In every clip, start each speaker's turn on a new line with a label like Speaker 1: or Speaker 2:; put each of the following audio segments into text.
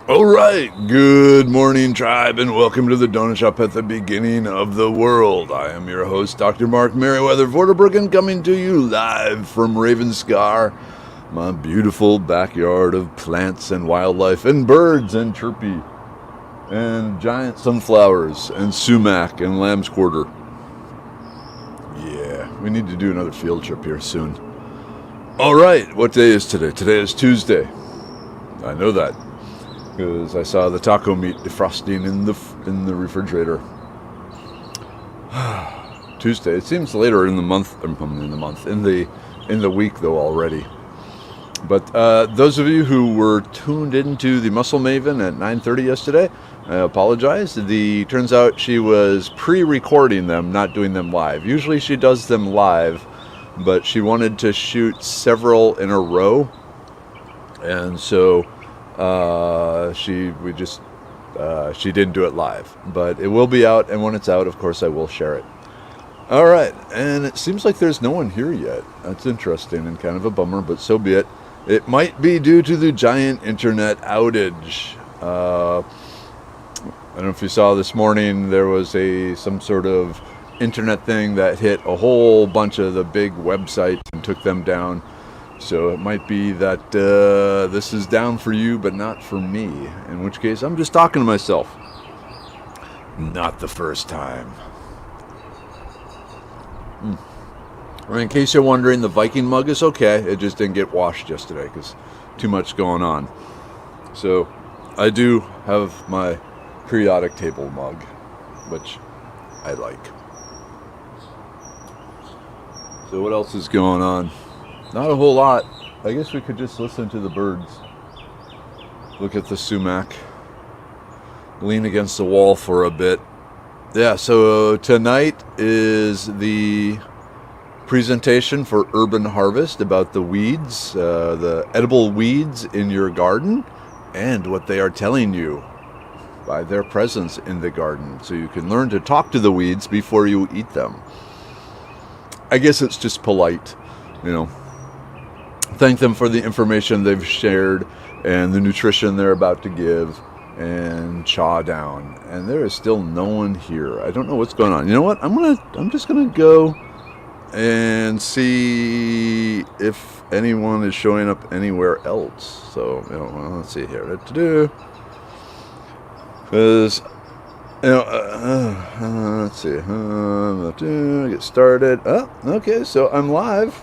Speaker 1: All right, good morning, tribe, and welcome to the Donut Shop at the beginning of the world. I am your host, Dr. Mark Merriweather Vorderbruggen, coming to you live from Ravenscar, my beautiful backyard of plants and wildlife and birds and Chirpy and giant sunflowers and sumac and lamb's quarter. Yeah, we need to do another field trip here soon. All right, what day is today? Today is Tuesday. I know that because I saw the taco meat defrosting in the refrigerator. Tuesday. It seems later in the month. In the week though already. But those of you who were tuned into the Muscle Maven at 9:30 yesterday, I apologize. Turns out she was pre-recording them, not doing them live. Usually she does them live, but she wanted to shoot several in a row, and so she didn't do it live. But it will be out, and when it's out, of course, I will share it. All right, and it seems like there's no one here yet. That's interesting and kind of a bummer, but so be it. It might be due to the giant internet outage. I don't know if you saw this morning, there was some sort of internet thing that hit a whole bunch of the big websites and took them down. So it might be that this is down for you, but not for me. In which case, I'm just talking to myself. Not the first time. In case you're wondering, the Viking mug is okay. It just didn't get washed yesterday because too much going on. So I do have my periodic table mug, which I like. So what else is going on? Not a whole lot. I guess we could just listen to the birds. Look at the sumac. Lean against the wall for a bit. Yeah, so tonight is the presentation for Urban Harvest about the weeds, the edible weeds in your garden, and what they are telling you by their presence in the garden. So you can learn to talk to the weeds before you eat them. I guess it's just polite, Thank them for the information they've shared and the nutrition they're about to give, and chaw down. And there is still no one here. I don't know what's going on. You know what? I'm just gonna go and see if anyone is showing up anywhere else. So let's see here. What to do? Because let's see. Get started. Oh, okay. So I'm live.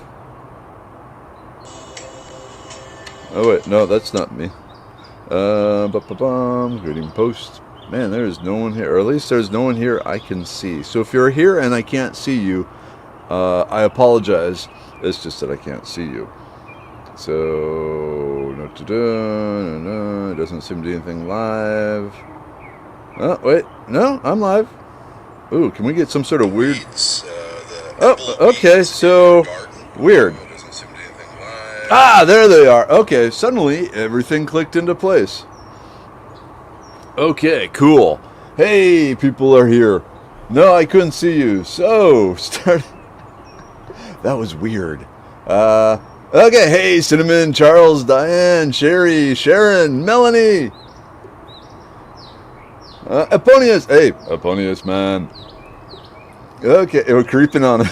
Speaker 1: Oh wait, no, that's not me. Greeting post. Man, there is no one here, or at least there's no one here I can see. So if you're here and I can't see you, I apologize. It's just that I can't see you. So no, it doesn't seem to be anything live. Oh wait, no, I'm live. Ooh, can we get some sort of weird? Oh, okay, so weird. Ah, there they are. Okay, suddenly everything clicked into place. Okay, cool. Hey, people are here. No, I couldn't see you. So, start. That was weird. Okay, hey, Cinnamon, Charles, Diane, Sherry, Sharon, Melanie. Eponius. Hey, Eponius, man. Okay, we're creeping on.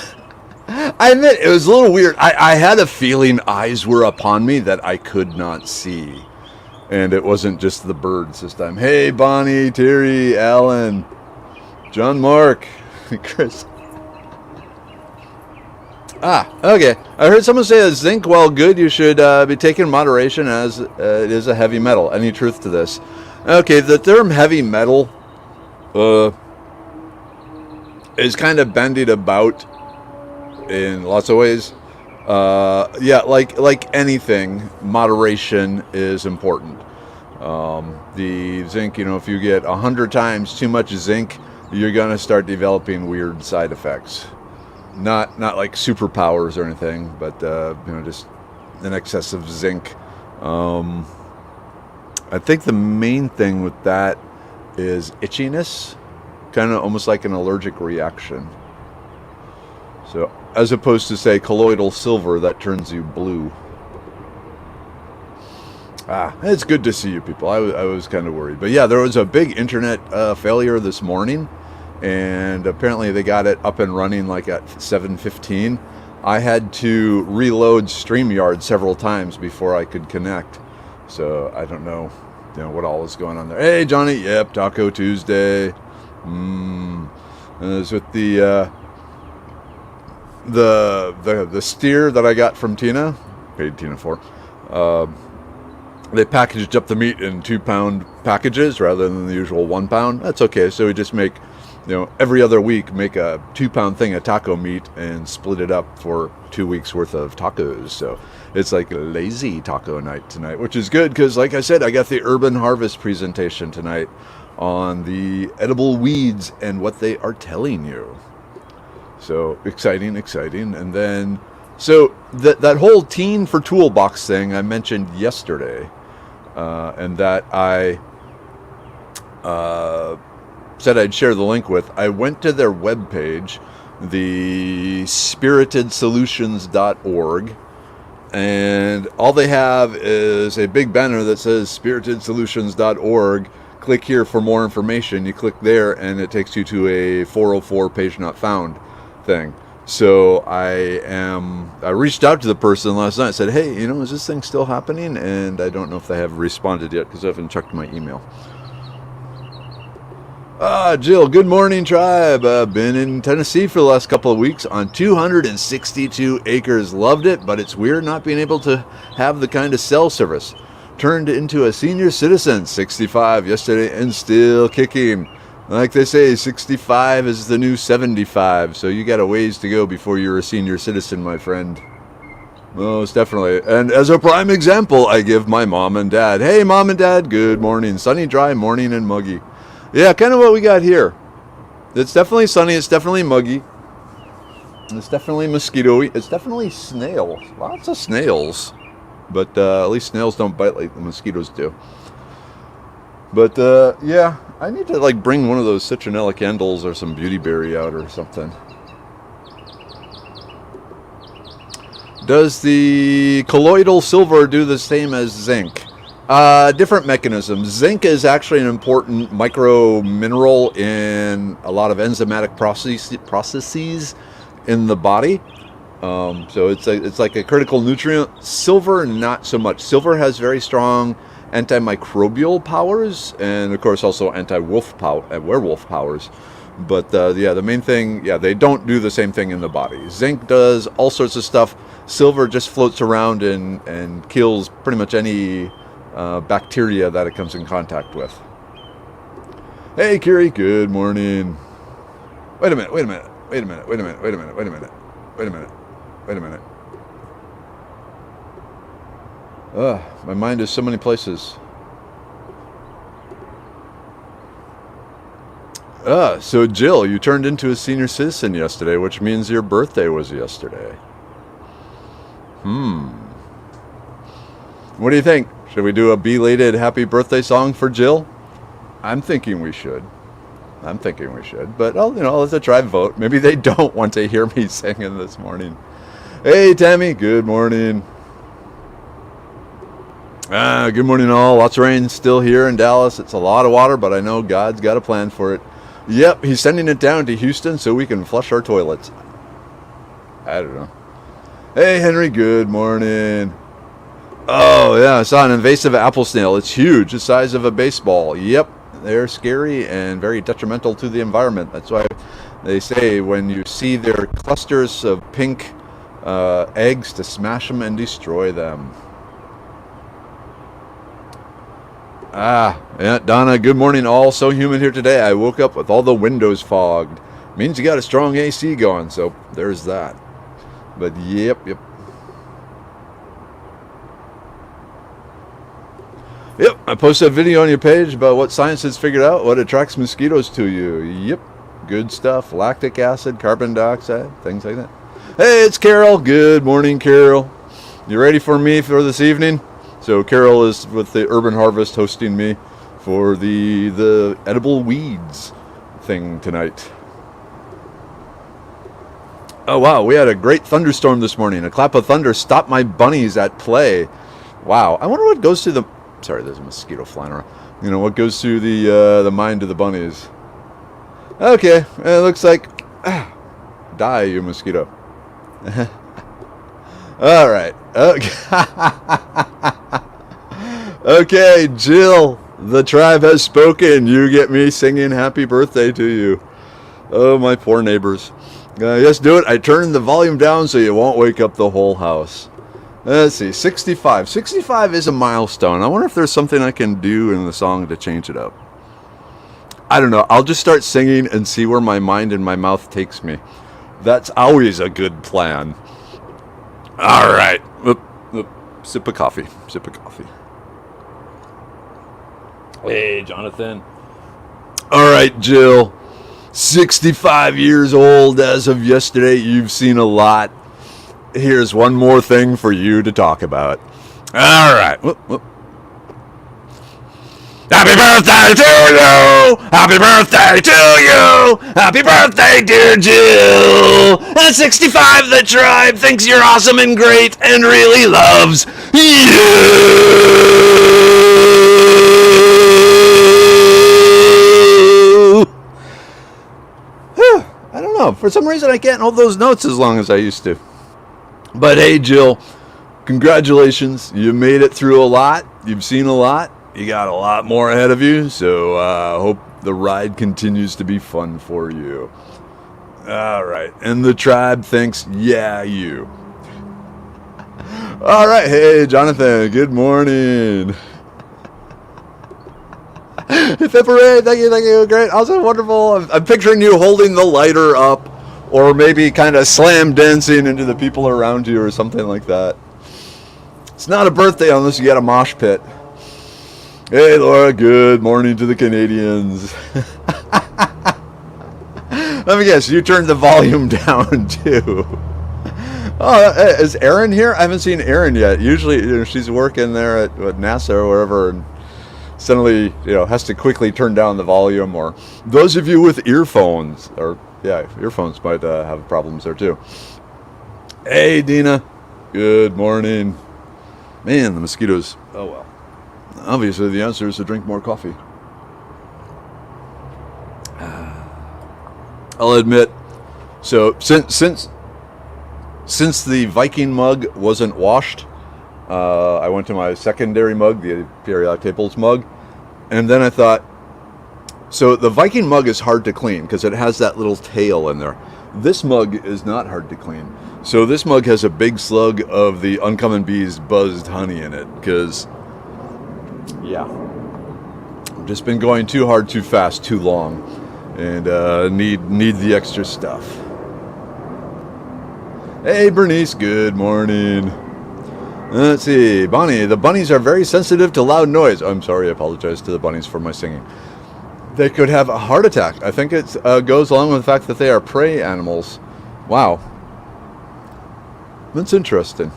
Speaker 1: I admit, it was a little weird. I had a feeling eyes were upon me that I could not see. And it wasn't just the birds this time. Hey, Bonnie, Terry, Alan, John Mark, Chris. Okay. I heard someone say that zinc, while good, you should be taken in moderation as it is a heavy metal. Any truth to this? Okay, the term heavy metal is kind of bandied about in lots of ways. Yeah, like anything, moderation is important. The zinc, if you get 100 times too much zinc, you're gonna start developing weird side effects. Not like superpowers or anything, but just an excess of zinc. I think the main thing with that is itchiness, kind of almost like an allergic reaction. So as opposed to, say, colloidal silver that turns you blue. It's good to see you people. I was kind of worried. But yeah, there was a big internet failure this morning, and apparently they got it up and running like at 7:15. I had to reload StreamYard several times before I could connect. So I don't know, what all is going on there. Hey, Johnny. Yep, Taco Tuesday. It was with the steer that I got from Tina. Paid Tina for. They packaged up the meat in 2-pound packages rather than the usual 1 pound. That's okay. So we just make, every other week, make a 2-pound thing of taco meat and split it up for 2 weeks worth of tacos. So it's like a lazy taco night tonight, which is good because, like I said, I got the Urban Harvest presentation tonight on the edible weeds and what they are telling you. So exciting. And then, so that whole Teen for Toolbox thing I mentioned yesterday, and that I said I'd share the link with. I went to their webpage, the spiritedsolutions.org, and all they have is a big banner that says spiritedsolutions.org. Click here for more information. You click there, and it takes you to a 404 page not found thing. So I reached out to the person last night. I said, hey, is this thing still happening? And I don't know if they have responded yet because I haven't checked my email. Jill, good morning, tribe. I've been in Tennessee for the last couple of weeks on 262 acres. Loved it, but it's weird not being able to have the kind of cell service. Turned into a senior citizen, 65 yesterday, and still kicking. Like they say, 65 is the new 75, so you got a ways to go before you're a senior citizen, my friend. Most definitely. And as a prime example, I give my mom and dad. Hey, mom and dad, good morning. Sunny, dry, morning, and muggy. Yeah, kind of what we got here. It's definitely sunny, it's definitely muggy. It's definitely mosquito-y. It's definitely snails. Lots of snails. But at least snails don't bite like the mosquitoes do. But yeah, I need to bring one of those citronella candles or some beauty berry out or something. Does the colloidal silver do the same as zinc? Different mechanisms. Zinc is actually an important micro mineral in a lot of enzymatic processes in the body. So it's like a critical nutrient. Silver, not so much. Silver has very strong antimicrobial powers, and of course also werewolf powers. But the main thing, they don't do the same thing in the body. Zinc does all sorts of stuff. Silver just floats around and kills pretty much any bacteria that it comes in contact with. Hey, Kiri, good morning. Wait a minute. My mind is so many places. So Jill, you turned into a senior citizen yesterday, which means your birthday was yesterday. What do you think? Should we do a belated happy birthday song for Jill? I'm thinking we should. But I'll let the tribe vote. Maybe they don't want to hear me singing this morning. Hey, Tammy, good morning. Good morning, all. Lots of rain still here in Dallas. It's a lot of water, but I know God's got a plan for it. Yep, he's sending it down to Houston so we can flush our toilets. I don't know. Hey, Henry, good morning. Oh, yeah, I saw an invasive apple snail. It's huge, the size of a baseball. Yep, they're scary and very detrimental to the environment. That's why they say when you see their clusters of pink eggs to smash them and destroy them. Yeah, Donna, good morning all. So humid here today. I woke up with all the windows fogged. Means you got a strong AC going, so there's that. But yep. Yep, I posted a video on your page about what science has figured out, what attracts mosquitoes to you. Yep, good stuff. Lactic acid, carbon dioxide, things like that. Hey, it's Carol. Good morning, Carol. You ready for me for this evening? So Carol is with the Urban Harvest hosting me for the edible weeds thing tonight. Oh, wow, we had a great thunderstorm this morning. A clap of thunder stopped my bunnies at play. Wow, I wonder what goes through Sorry, there's a mosquito flying around. You know, what goes through the mind of the bunnies? Okay, it looks like... die, you mosquito. All right. Okay. Okay, Jill, the tribe has spoken. You get me singing happy birthday to you. Oh, my poor neighbors. Yes, do it. I turned the volume down so you won't wake up the whole house. Let's see, 65. 65 is a milestone. I wonder if there's something I can do in the song to change it up. I don't know. I'll just start singing and see where my mind and my mouth takes me. That's always a good plan. All right. Sip of coffee. Sip of coffee. Hey, Jonathan. All right, Jill. 65 years old as of yesterday. You've seen a lot. Here's one more thing for you to talk about. All right. Happy birthday to you! Happy birthday to you! Happy birthday, dear Jill! At 65, the tribe thinks you're awesome and great and really loves you! I don't know. For some reason, I can't hold those notes as long as I used to. But hey, Jill, congratulations. You made it through a lot. You've seen a lot. You got a lot more ahead of you, so I hope the ride continues to be fun for you. All right, and the tribe thinks, yeah, you. All right, hey, Jonathan, good morning. Pepperade, thank you, great, awesome, wonderful. I'm picturing you holding the lighter up, or maybe kind of slam dancing into the people around you or something like that. It's not a birthday unless you get a mosh pit. Hey, Laura, good morning to the Canadians. Let me guess, you turned the volume down, too. Oh, is Erin here? I haven't seen Erin yet. Usually, she's working there at NASA or wherever, and suddenly, has to quickly turn down the volume. Or those of you with earphones, earphones might have problems there, too. Hey, Dina. Good morning. Man, the mosquitoes. Oh, well. Obviously, the answer is to drink more coffee. I'll admit, so since the Viking mug wasn't washed, I went to my secondary mug, the periodic tables mug, and then I thought, so the Viking mug is hard to clean because it has that little tail in there. This mug is not hard to clean. So this mug has a big slug of the Uncommon Bees buzzed honey in it because... yeah, I've just been going too hard, too fast, too long, and need the extra stuff. Hey, Bernice, good morning. Let's see, Bonnie, the bunnies are very sensitive to loud noise. I'm sorry, I apologize to the bunnies for my singing. They could have a heart attack. I think it goes along with the fact that they are prey animals. Wow. That's interesting.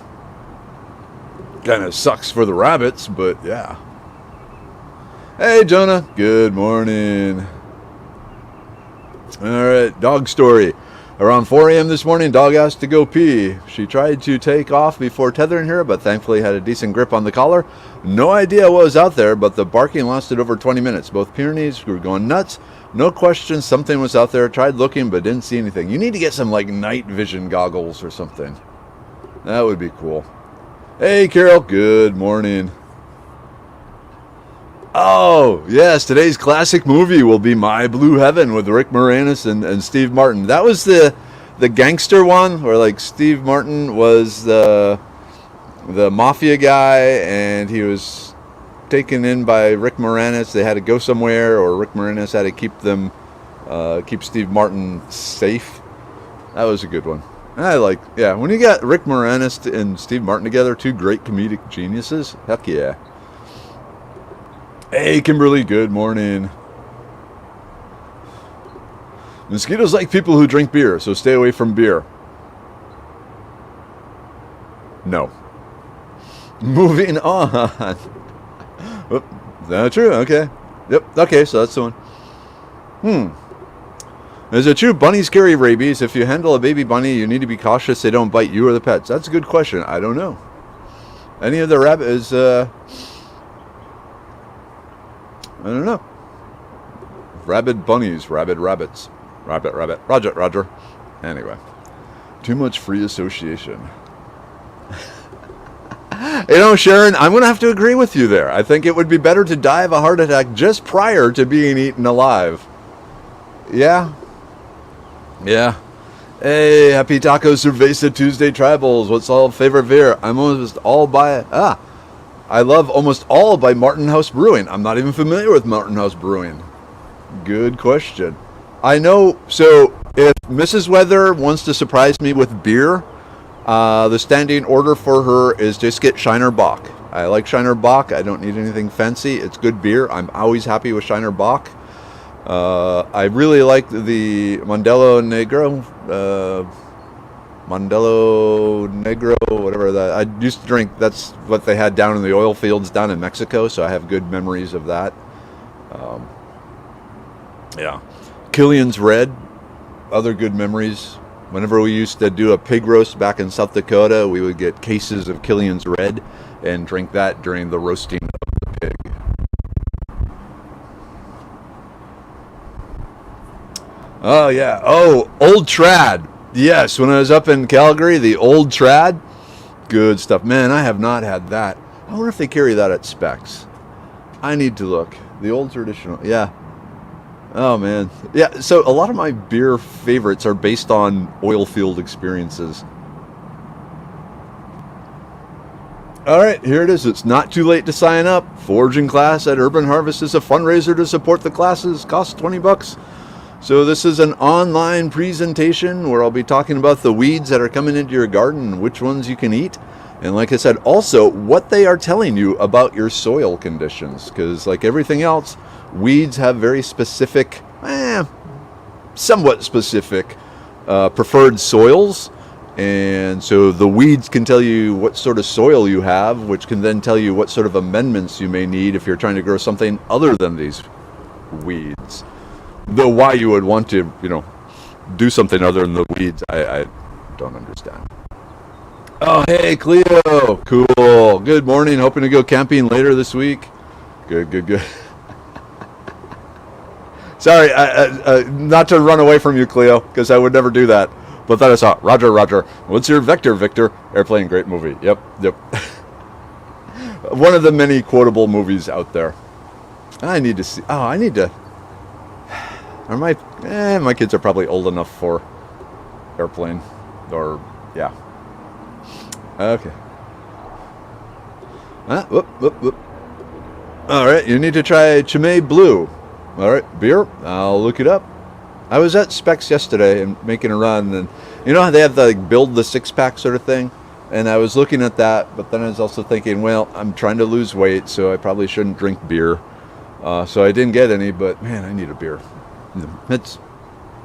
Speaker 1: Kind of sucks for the rabbits, but yeah. Hey, Jonah. Good morning. All right, dog story. Around 4 a.m. this morning, dog asked to go pee. She tried to take off before tethering her, but thankfully had a decent grip on the collar. No idea what was out there, but the barking lasted over 20 minutes. Both Pyrenees were going nuts. No question, something was out there. Tried looking, but didn't see anything. You need to get some, night vision goggles or something. That would be cool. Hey, Carol. Good morning. Oh, yes, today's classic movie will be My Blue Heaven with Rick Moranis and Steve Martin. That was the gangster one where, Steve Martin was the mafia guy and he was taken in by Rick Moranis. They had to go somewhere, or Rick Moranis had to keep Steve Martin safe. That was a good one. When you got Rick Moranis and Steve Martin together, two great comedic geniuses, heck yeah. Hey, Kimberly, good morning. Mosquitoes like people who drink beer, so stay away from beer. No. Moving on. Oop, is that true? Okay. Yep, okay, so that's the one. Is it true bunnies carry rabies? If you handle a baby bunny, you need to be cautious they don't bite you or the pets. That's a good question. I don't know. Any of the rabbits... I don't know. Rabid bunnies, rabid rabbits. Rabbit, rabbit. Roger, Roger. Anyway. Too much free association. You know, Sharon, I'm going to have to agree with you there. I think it would be better to die of a heart attack just prior to being eaten alive. Yeah. Yeah. Hey, happy Taco Cerveza Tuesday Tribals. What's all favorite beer? I'm almost all by... I love almost all by Martin House Brewing. I'm not even familiar with Martin House Brewing. Good question. I know, so if Mrs. Weather wants to surprise me with beer, the standing order for her is just get Shiner Bock. I like Shiner Bock. I don't need anything fancy. It's good beer. I'm always happy with Shiner Bock. I really like the Modelo Negro, whatever that. I used to drink. That's what they had down in the oil fields down in Mexico, so I have good memories of that. Yeah. Killian's Red, other good memories. Whenever we used to do a pig roast back in South Dakota, we would get cases of Killian's Red and drink that during the roasting of the pig. Oh, yeah. Oh, Old Trad. Yes, when I was up in Calgary, the Old Trad. Good stuff. Man, I have not had that. I wonder if they carry that at Specs. I need to look. The old traditional. Yeah. Oh, man. Yeah, so a lot of my beer favorites are based on oil field experiences. All right, here it is. It's not too late to sign up. Foraging class at Urban Harvest is a fundraiser to support the classes. Costs $20. So this is an online presentation where I'll be talking about the weeds that are coming into your garden and which ones you can eat. And like I said, also what they are telling you about your soil conditions. Because like everything else, weeds have very specific, somewhat specific preferred soils. And so the weeds can tell you what sort of soil you have, which can then tell you what sort of amendments you may need if you're trying to grow something other than these weeds. Though why you would want to, do something other than the weeds, I don't understand. Oh, hey, Cleo. Cool. Good morning. Hoping to go camping later this week. Good. Sorry, not to run away from you, Cleo, because I would never do that. But that is hot. Roger. What's your vector, Victor? Airplane, great movie. Yep. One of the many quotable movies out there. I need to see. Are my kids are probably old enough for Airplane, or yeah. Okay. Whoop. All right, you need to try Chimay Blue. All right, beer. I'll look it up. I was at Specs yesterday and making a run, and you know how they have the build the 6-pack sort of thing, and I was looking at that, but then I was also thinking, well, I'm trying to lose weight, so I probably shouldn't drink beer. So I didn't get any, but man, I need a beer. It's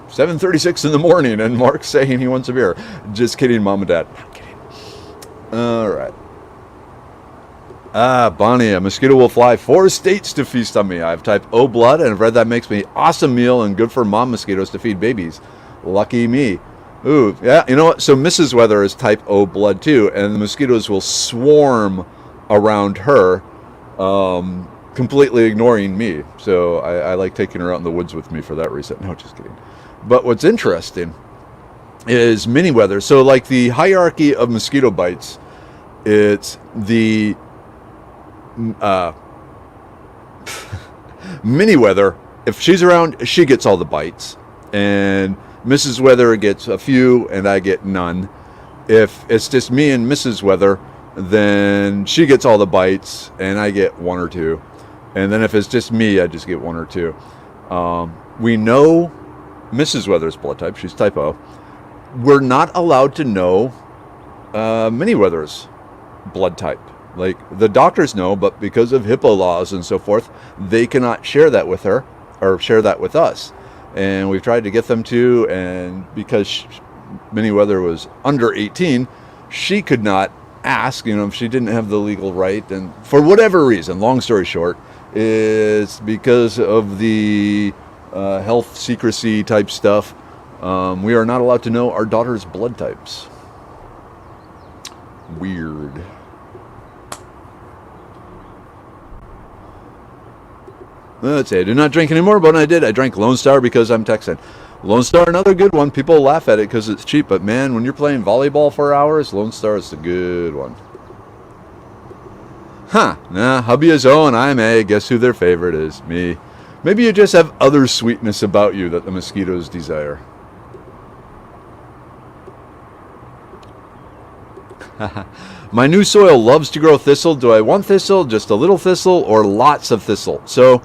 Speaker 1: 7:36 in the morning, and Mark's saying he wants a beer. Just kidding, Mom and Dad. Not kidding. All right. Bonnie, a mosquito will fly 4 states to feast on me. I have type O blood, and I've read that makes me awesome meal and good for mom mosquitoes to feed babies. Lucky me. Ooh, yeah, you know what? So Mrs. Weather is type O blood too, and the mosquitoes will swarm around her, completely ignoring me. So I like taking her out in the woods with me for that reason. No, just kidding. But what's interesting is mini weather. So like the hierarchy of mosquito bites, it's the mini weather. If she's around, she gets all the bites, and Mrs. Weather gets a few, and I get none. If it's just me and Mrs. Weather, then she gets all the bites, and I get 1 or 2. And then if it's just me, I just get 1 or 2. We know Mrs. Weather's blood type. She's type O. We're not allowed to know mini Weather's blood type. Like, the doctors know, but because of HIPAA laws and so forth, they cannot share that with her or share that with us. And we've tried to get them to, and because Minnie Weather was under 18, she could not ask, if she didn't have the legal right. And for whatever reason, long story short, is because of the health secrecy type stuff, we are not allowed to know our daughter's blood types. Weird. Let's see, I do not drink anymore, but when I did, I drank Lone Star because I'm Texan. Lone Star, another good one. People laugh at it because it's cheap, but man, when you're playing volleyball for hours, Lone Star is the good one. Huh, nah, hubby is O and I'm A. Guess who their favorite is? Me. Maybe you just have other sweetness about you that the mosquitoes desire. My new soil loves to grow thistle. Do I want thistle, just a little thistle, or lots of thistle? So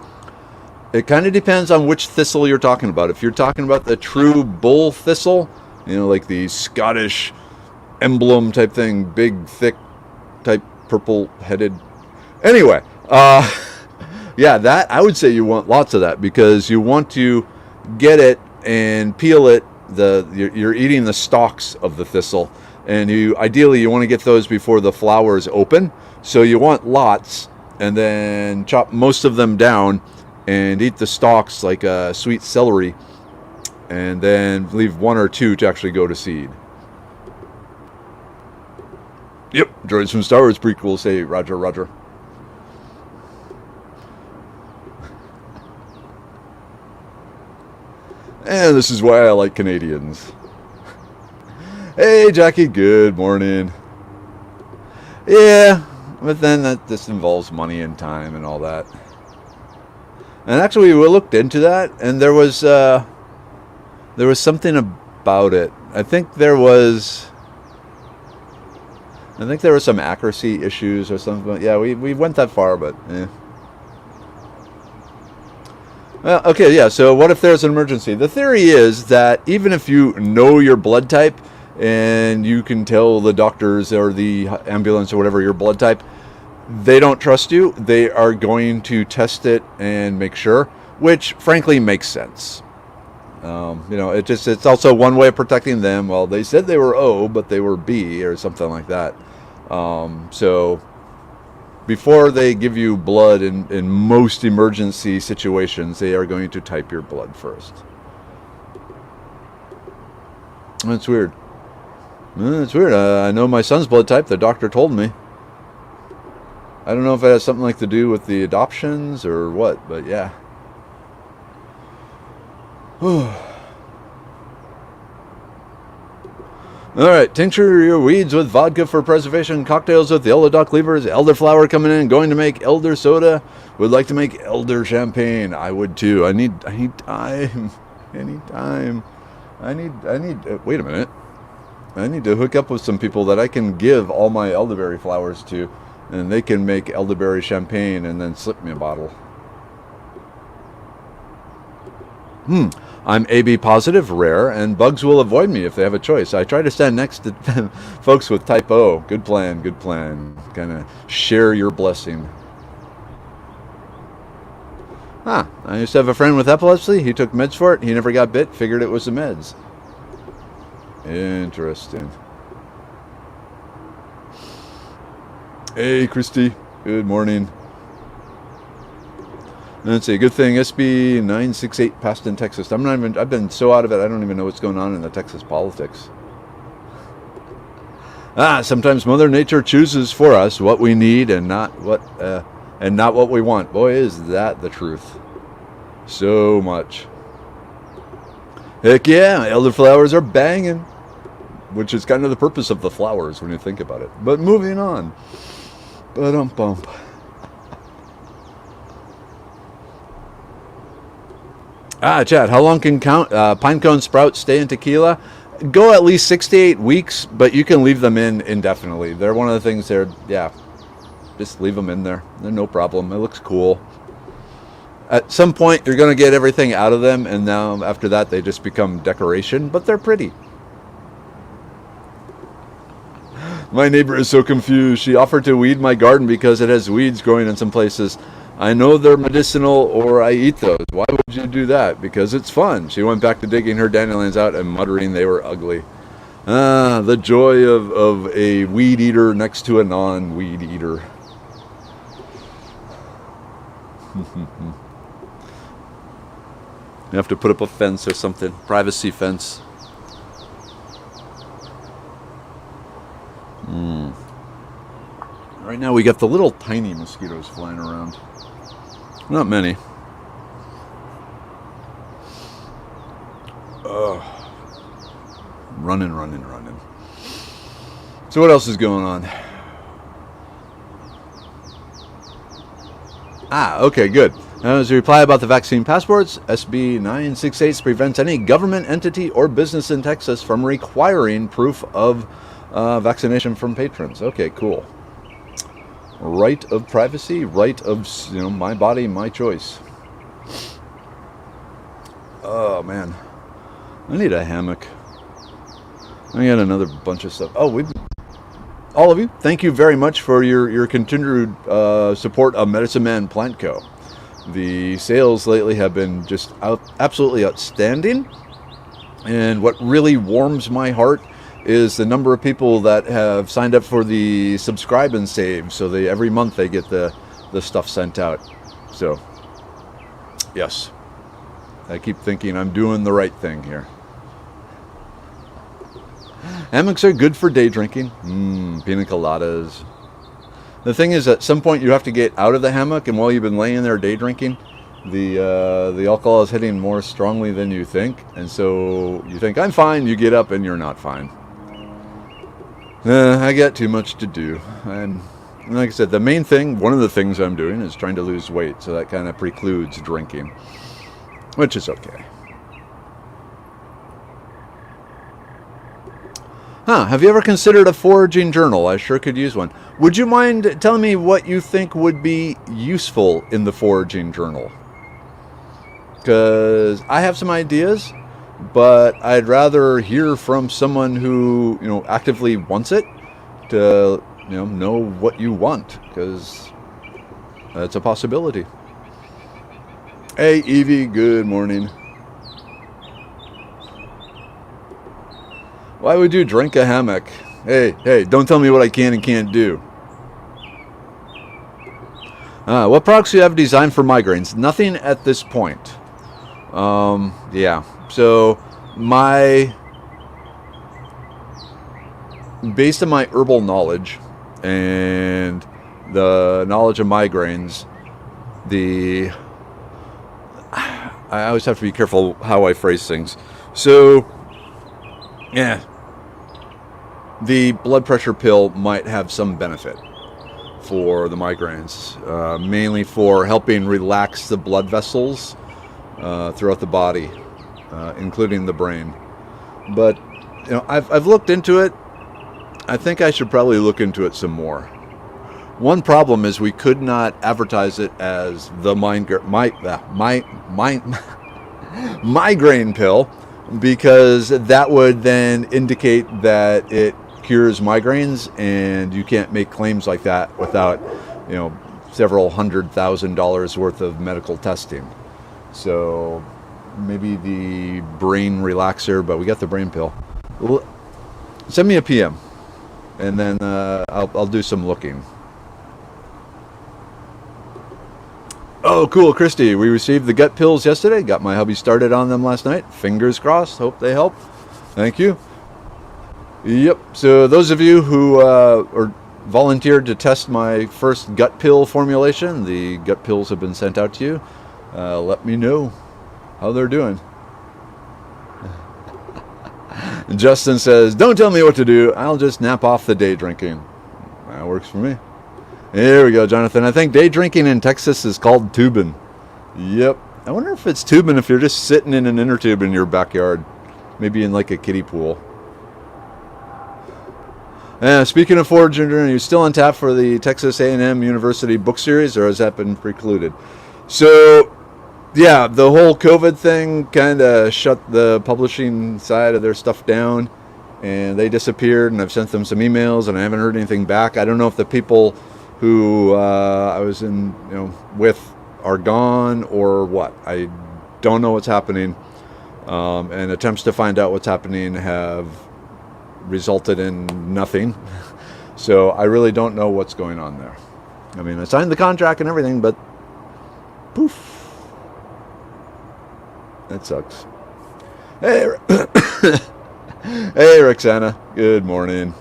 Speaker 1: it kind of depends on which thistle you're talking about. If you're talking about the true bull thistle, you know, like the Scottish emblem type thing, big, thick, type purple-headed. Anyway, yeah, that I would say you want lots of that because you want to get it and peel it. You're eating the stalks of the thistle. And ideally you want to get those before the flowers open. So you want lots, and then chop most of them down and eat the stalks like a sweet celery, and then leave one or two to actually go to seed. Yep, droids from Star Wars prequel say Roger, Roger. And this is why I like Canadians. Hey, Jackie, good morning. Yeah, but then this involves money and time and all that. And actually, we looked into that, and there was something about it. I think there were some accuracy issues or something. Yeah, we went that far, but eh. Well, okay, yeah, so what if there's an emergency? The theory is that even if you know your blood type, and you can tell the doctors or the ambulance or whatever your blood type, they don't trust you. They are going to test it and make sure, which frankly makes sense. It's also one way of protecting them. Well, they said they were O, but they were B or something like that. So before they give you blood in most emergency situations, they are going to type your blood first. That's weird. It's weird. I know my son's blood type. The doctor told me. I don't know if it has something like to do with the adoptions or what, but yeah. Alright, tincture your weeds with vodka for preservation, cocktails with the elderdock levers, elderflower coming in, going to make elder soda, would like to make elder champagne. I would too. I need time. Anytime. Wait a minute. I need to hook up with some people that I can give all my elderberry flowers to, and they can make elderberry champagne and then slip me a bottle. I'm AB positive, rare, and bugs will avoid me if they have a choice. I try to stand next to folks with type O. Good plan, good plan. Kind of share your blessing. I used to have a friend with epilepsy. He took meds for it. He never got bit. Figured it was the meds. Interesting. Hey, Christy. Good morning. Let's see. Good thing SB 968 passed in Texas. I've been so out of it. I don't even know what's going on in the Texas politics. Sometimes Mother Nature chooses for us what we need and not what we want. Boy, is that the truth. So much. Heck yeah, elderflowers are banging, which is kind of the purpose of the flowers when you think about it. But moving on. Ba-dum-bump. Chad, how long can pinecone sprouts stay in tequila? Go at least 6 to 8 weeks, but you can leave them in indefinitely. They're one of the things just leave them in there. They're no problem. It looks cool. At some point, you're going to get everything out of them, and now after that, they just become decoration, but they're pretty. My neighbor is so confused. She offered to weed my garden because it has weeds growing in some places. I know they're medicinal or I eat those. Why would you do that? Because it's fun. She went back to digging her dandelions out and muttering they were ugly. The joy of a weed eater next to a non-weed eater. You have to put up a fence or something. Privacy fence. Right now we got the little tiny mosquitoes flying around. Not many. Running. So what else is going on? Okay, good. As a reply about the vaccine passports, SB 968 prevents any government entity or business in Texas from requiring proof of vaccination from patrons. Okay, cool. Right of privacy, right of, my body, my choice. Oh, man. I need a hammock. I got another bunch of stuff. All of you, thank you very much for your continued support of Medicine Man Plant Co. The sales lately have been just absolutely outstanding. And what really warms my heart is the number of people that have signed up for the subscribe and save. So every month they get the stuff sent out. So, yes. I keep thinking I'm doing the right thing here. Hammocks are good for day drinking. Pina coladas. The thing is, at some point you have to get out of the hammock, and while you've been laying there day drinking, the alcohol is hitting more strongly than you think, and so you think, I'm fine, you get up and you're not fine. I got too much to do. And like I said, the main thing, one of the things I'm doing is trying to lose weight, so that kind of precludes drinking, which is okay. Have you ever considered a foraging journal? I sure could use one. Would you mind telling me what you think would be useful in the foraging journal? Because I have some ideas, but I'd rather hear from someone who, actively wants it to, know what you want, because that's a possibility. Hey, Evie, good morning. Why would you drink a hammock? Hey, don't tell me what I can and can't do. What products do you have designed for migraines? Nothing at this point. Yeah. So, based on my herbal knowledge and the knowledge of migraines, I always have to be careful how I phrase things. So, yeah. The blood pressure pill might have some benefit for the migraines, mainly for helping relax the blood vessels throughout the body, including the brain. But I've looked into it. I think I should probably look into it some more. One problem is we could not advertise it as the migraine pill, because that would then indicate that it cures migraines, and you can't make claims like that without, several $100,000 worth of medical testing. So maybe the brain relaxer, but we got the brain pill. Send me a PM, and then I'll do some looking. Oh, cool, Christy. We received the gut pills yesterday. Got my hubby started on them last night. Fingers crossed. Hope they help. Thank you. Yep. So those of you who volunteered to test my first gut pill formulation, the gut pills have been sent out to you. Let me know how they're doing. Justin says, don't tell me what to do. I'll just nap off the day drinking. That works for me. Here we go, Jonathan. I think day drinking in Texas is called tubing. Yep. I wonder if it's tubing if you're just sitting in an inner tube in your backyard. Maybe in like a kiddie pool. Speaking of foraging, are you still on tap for the Texas A&M University book series, or has that been precluded? So, yeah, the whole COVID thing kind of shut the publishing side of their stuff down, and they disappeared, and I've sent them some emails, and I haven't heard anything back. I don't know if the people who I was with are gone or what. I don't know what's happening, and attempts to find out what's happening have resulted in nothing. So I really don't know what's going on there. I mean, I signed the contract and everything, but poof, that sucks. Hey, hey, Roxana. Good morning.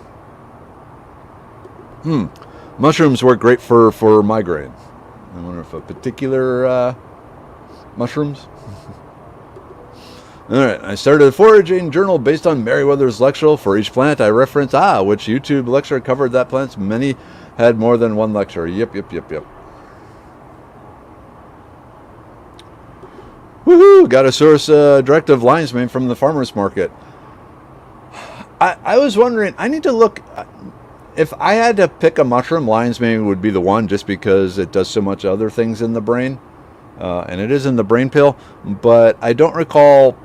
Speaker 1: Mushrooms work great for migraine. I wonder if a particular mushrooms. All right, I started a foraging journal based on Meriwether's lecture. For each plant I reference, which YouTube lecture covered that plant. Many had more than one lecture. Yep. Woohoo! Got a source directive lion's mane from the farmer's market. I was wondering, I need to look, if I had to pick a mushroom, lion's mane would be the one, just because it does so much other things in the brain. And it is in the brain pill, but I don't recall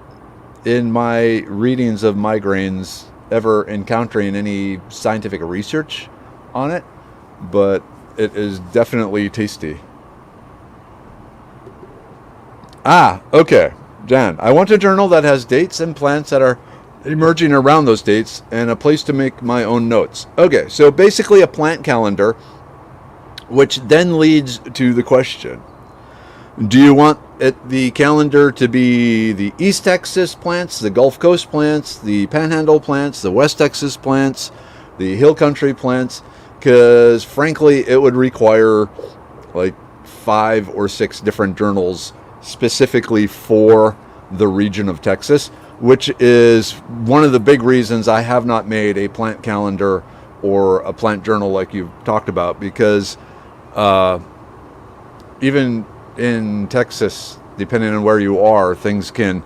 Speaker 1: in my readings of migraines ever encountering any scientific research on it, but it is definitely tasty. Okay, Jan, I want a journal that has dates and plants that are emerging around those dates and a place to make my own notes. Okay, so basically a plant calendar, which then leads to the question: do you want the calendar to be the East Texas plants, the Gulf Coast plants, the Panhandle plants, the West Texas plants, the Hill Country plants? Because frankly, it would require like 5 or 6 different journals specifically for the region of Texas, which is one of the big reasons I have not made a plant calendar or a plant journal like you've talked about, because even in Texas, depending on where you are, things can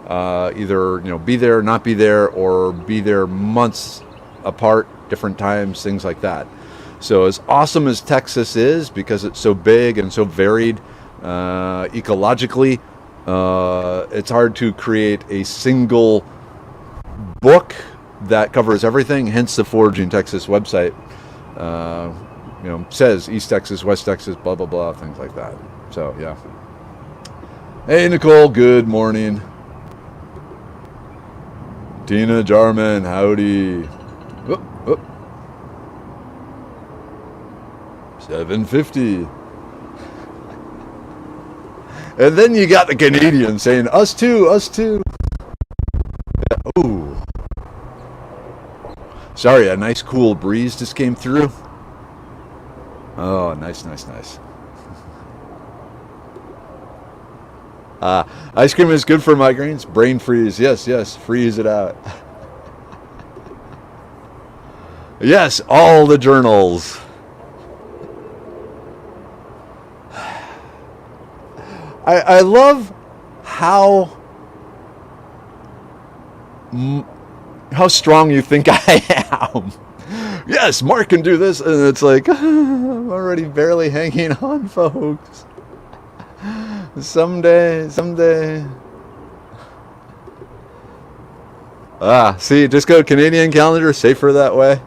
Speaker 1: either be there, not be there, or be there months apart, different times, things like that. So as awesome as Texas is, because it's so big and so varied ecologically, it's hard to create a single book that covers everything. Hence the Foraging Texas website says East Texas, West Texas, blah blah blah, things like that. So yeah. Hey Nicole, good morning. Tina Jarman, howdy. Whoop, whoop. 750. And then you got the Canadian saying, us too, us too. Yeah, ooh. Sorry, a nice cool breeze just came through. Oh, nice. Ice cream is good for migraines. Brain freeze. Yes, freeze it out. Yes, all the journals. I love how strong you think I am. Yes, Mark can do this, and it's like, I'm already barely hanging on, folks. Someday. See, just go Canadian calendar, safer that way.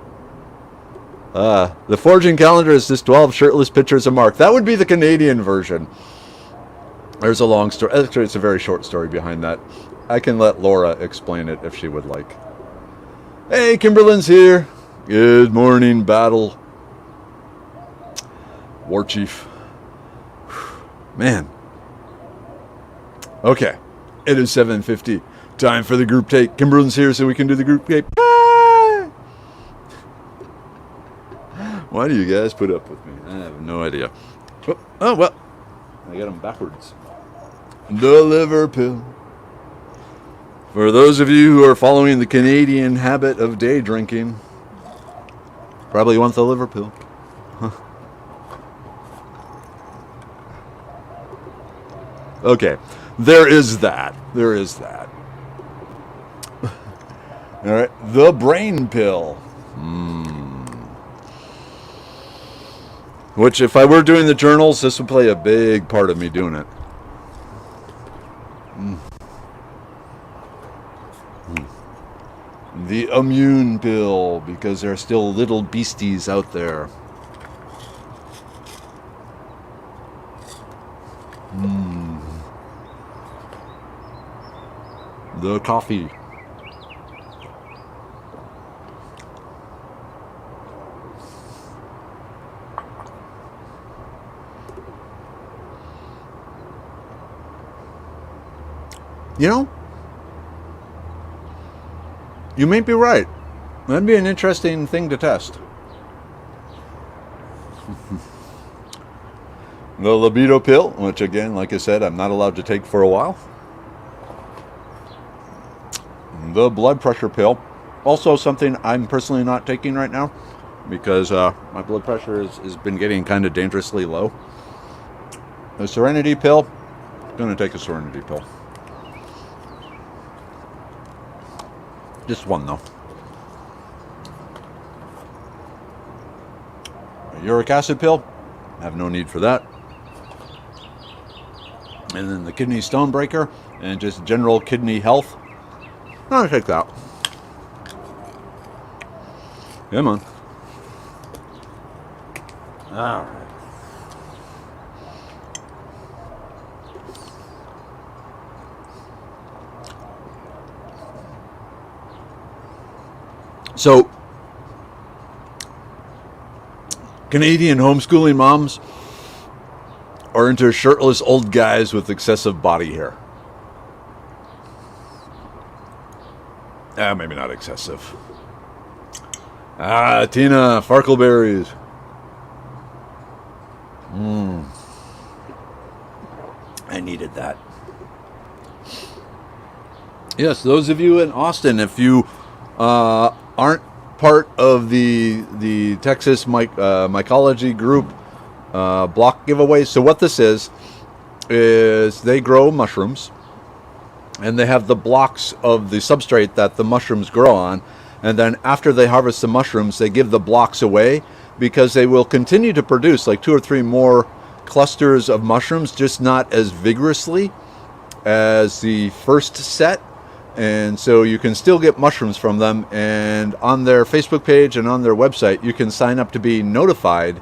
Speaker 1: The foraging calendar is just 12 shirtless pictures of Mark. That would be the Canadian version. There's a long story. Actually, it's a very short story behind that. I can let Laura explain it if she would like. Hey, Kimberly's here. Good morning, Battle. War Chief. Man. Okay. It is 7:50. Time for the group take. Kimberly's here so we can do the group take. Bye! Why do you guys put up with me? I have no idea. Oh well. I got them backwards. The liver pill. For those of you who are following the Canadian habit of day drinking, probably want the liver pill. Huh. Okay, there is that. All right, the brain pill. Which, if I were doing the journals, this would play a big part of me doing it. The immune pill, because there are still little beasties out there. The coffee. You know, you may be right. That'd be an interesting thing to test. The libido pill, which again, like I said, I'm not allowed to take for a while. the blood pressure pill. Also something I'm personally not taking right now because my blood pressure has been getting kind of dangerously low. The Serenity pill, I'm going to take a Serenity pill. Just one though. A uric acid pill, I have no need for that. And then the kidney stone breaker and just general kidney health. I'll take that. Come on. All right. So, Canadian homeschooling moms are into shirtless old guys with excessive body hair. Maybe not excessive. Tina, farkleberries. I needed that. Yes, those of you in Austin, if you aren't part of the Texas mycology group block giveaway. So what this is they grow mushrooms, and they have the blocks of the substrate that the mushrooms grow on, and then after they harvest the mushrooms, they give the blocks away because they will continue to produce like 2 or 3 more clusters of mushrooms, just not as vigorously as the first set. And so you can still get mushrooms from them, and on their Facebook page and on their website you can sign up to be notified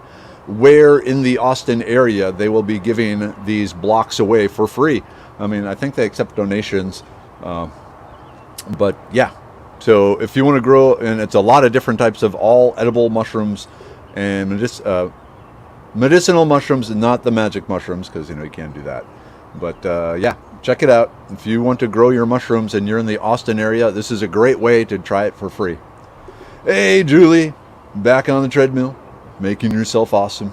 Speaker 1: where in the Austin area they will be giving these blocks away for free. I mean, I think they accept donations, but yeah. So if you want to grow, and it's a lot of different types of all edible mushrooms and medicinal mushrooms, and not the magic mushrooms, because you can't do that. But yeah, check it out. If you want to grow your mushrooms and you're in the Austin area, this is a great way to try it for free. Hey, Julie, back on the treadmill, making yourself awesome.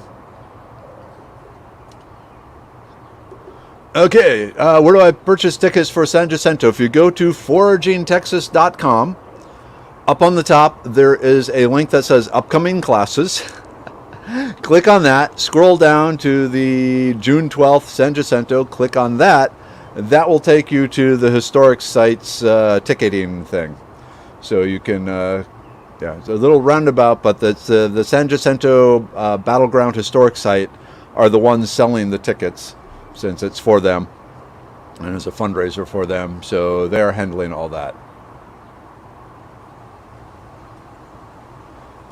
Speaker 1: Okay, where do I purchase tickets for San Jacinto? If you go to foragingtexas.com, up on the top there is a link that says upcoming classes. Click on that, scroll down to the June 12th San Jacinto, click on that. That will take you to the historic sites ticketing thing. So you can, yeah, it's a little roundabout, but that's the San Jacinto Battleground Historic Site are the ones selling the tickets, since it's for them and it's a fundraiser for them. So they're handling all that.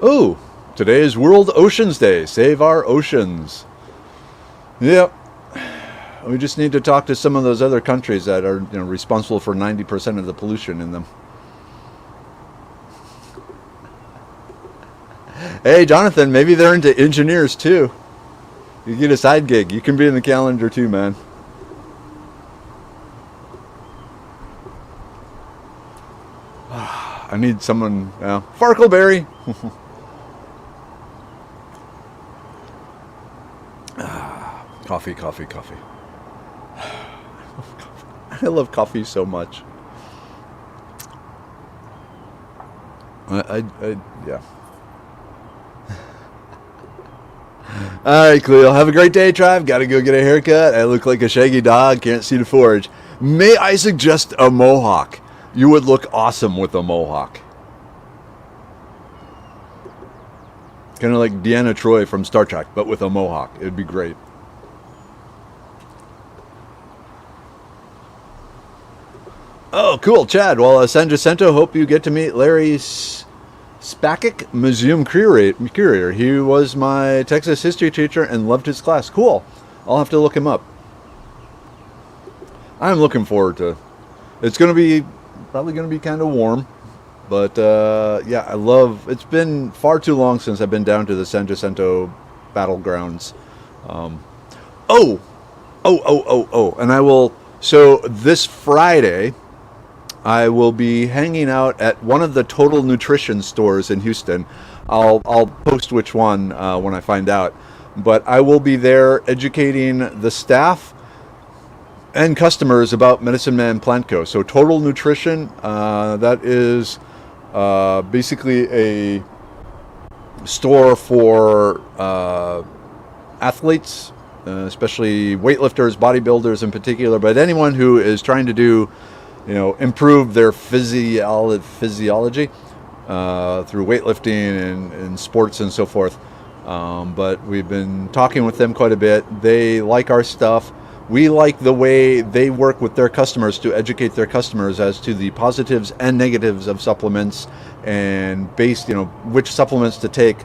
Speaker 1: Oh, today is World Oceans Day. Save our oceans. Yep. We just need to talk to some of those other countries that are responsible for 90% of the pollution in them. Hey, Jonathan, maybe they're into engineers too. You get a side gig. You can be in the calendar too, man. I need someone. Farkleberry. Coffee. I love coffee so much. Yeah. All right, Cleo. Have a great day, Tribe. Got to go get a haircut. I look like a shaggy dog. Can't see the forge. May I suggest a mohawk? You would look awesome with a mohawk. Kind of like Deanna Troi from Star Trek, but with a mohawk. It'd be great. Oh, cool, Chad. Well, San Jacinto, hope you get to meet Larry Spakic, museum curator. He was my Texas history teacher and loved his class. Cool. I'll have to look him up. I'm looking forward to it. It's probably going to be kind of warm. But, yeah, it's been far too long since I've been down to the San Jacinto battlegrounds. And I will, so this Friday, I will be hanging out at one of the Total Nutrition stores in Houston. I'll post which one when I find out. But I will be there educating the staff and customers about Medicine Man Plant Co. So Total Nutrition, that is basically a store for athletes, especially weightlifters, bodybuilders in particular, but anyone who is trying to do, improve their physiology through weightlifting and sports and so forth. But we've been talking with them quite a bit. They like our stuff. We like the way they work with their customers to educate their customers as to the positives and negatives of supplements, and based, which supplements to take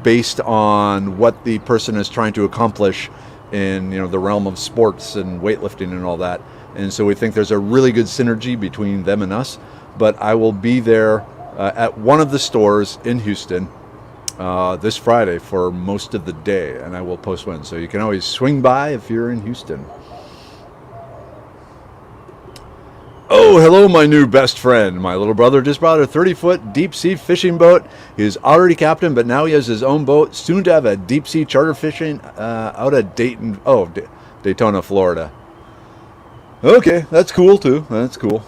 Speaker 1: based on what the person is trying to accomplish in, the realm of sports and weightlifting and all that. And so we think there's a really good synergy between them and us. But I will be there at one of the stores in Houston this Friday for most of the day, and I will post when. So you can always swing by if you're in Houston. Oh, hello, my new best friend. My little brother just bought a 30-foot deep-sea fishing boat. He's already captain, but now he has his own boat. Soon to have a deep-sea charter fishing out of Daytona, Florida. Okay, that's cool, too. That's cool.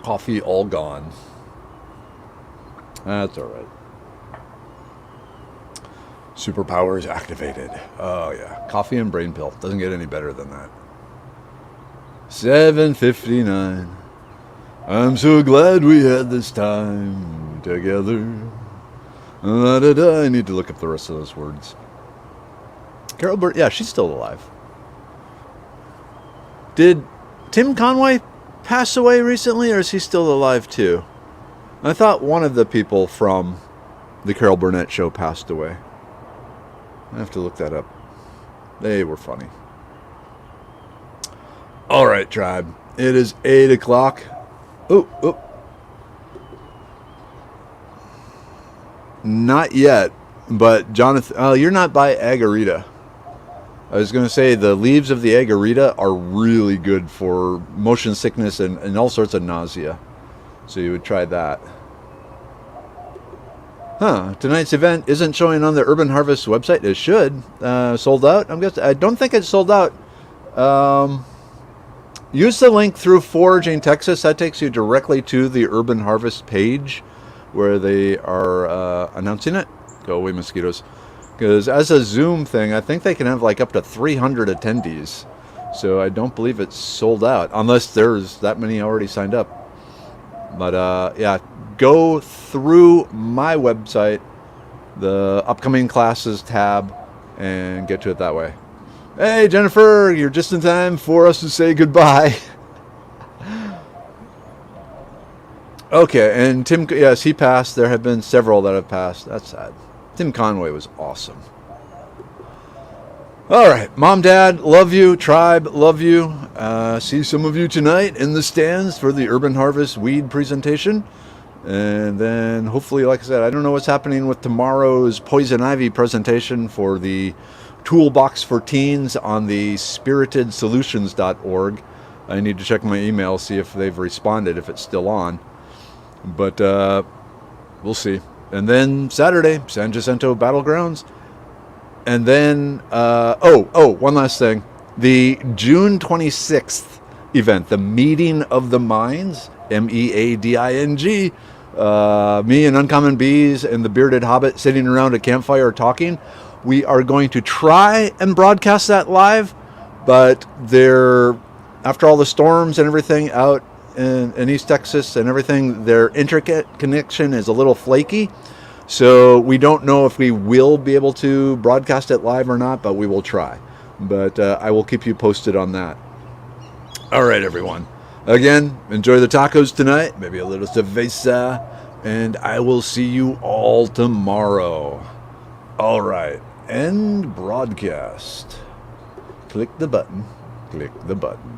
Speaker 1: Coffee all gone. That's all right. Superpowers activated. Oh, yeah. Coffee and brain pill. Doesn't get any better than that. 7:59. I'm so glad we had this time together. I need to look up the rest of those words. Carol Burnett, yeah, she's still alive. Did Tim Conway pass away recently, or is he still alive too? I thought one of the people from the Carol Burnett show passed away. I have to look that up. They were funny. All right, tribe. It is 8 o'clock. Oh. Not yet, but Jonathan, you're not by Agarita. I was going to say the leaves of the Agarita are really good for motion sickness and all sorts of nausea. So you would try that. Tonight's event isn't showing on the Urban Harvest website. It should. Sold out? I don't think it's sold out. Use the link through Foraging Texas. That takes you directly to the Urban Harvest page where they are announcing it. Go away, mosquitoes. Because as a Zoom thing, I think they can have like up to 300 attendees. So I don't believe it's sold out, unless there's that many already signed up. But yeah, go through my website, the upcoming classes tab, and get to it that way. Hey, Jennifer, you're just in time for us to say goodbye. Okay, and Tim, yes, he passed. There have been several that have passed. That's sad. Tim Conway was awesome. All right, Mom, Dad, love you. Tribe, love you. See some of you tonight in the stands for the Urban Harvest weed presentation. And then hopefully, like I said, I don't know what's happening with tomorrow's Poison Ivy presentation for the Toolbox for Teens on the spiritedsolutions.org. I need to check my email, see if they've responded, if it's still on. But we'll see. And then Saturday, San Jacinto Battlegrounds. And then, one last thing. The June 26th event, the Meeting of the Minds, MEADING, me and Uncommon Bees and the Bearded Hobbit sitting around a campfire talking. We are going to try and broadcast that live, but after all the storms and everything out in East Texas and everything, their internet connection is a little flaky. So we don't know if we will be able to broadcast it live or not, but we will try. But I will keep you posted on that. All right, everyone. Again, enjoy the tacos tonight, maybe a little cerveza, and I will see you all tomorrow. All right, end broadcast. Click the button. Click the button.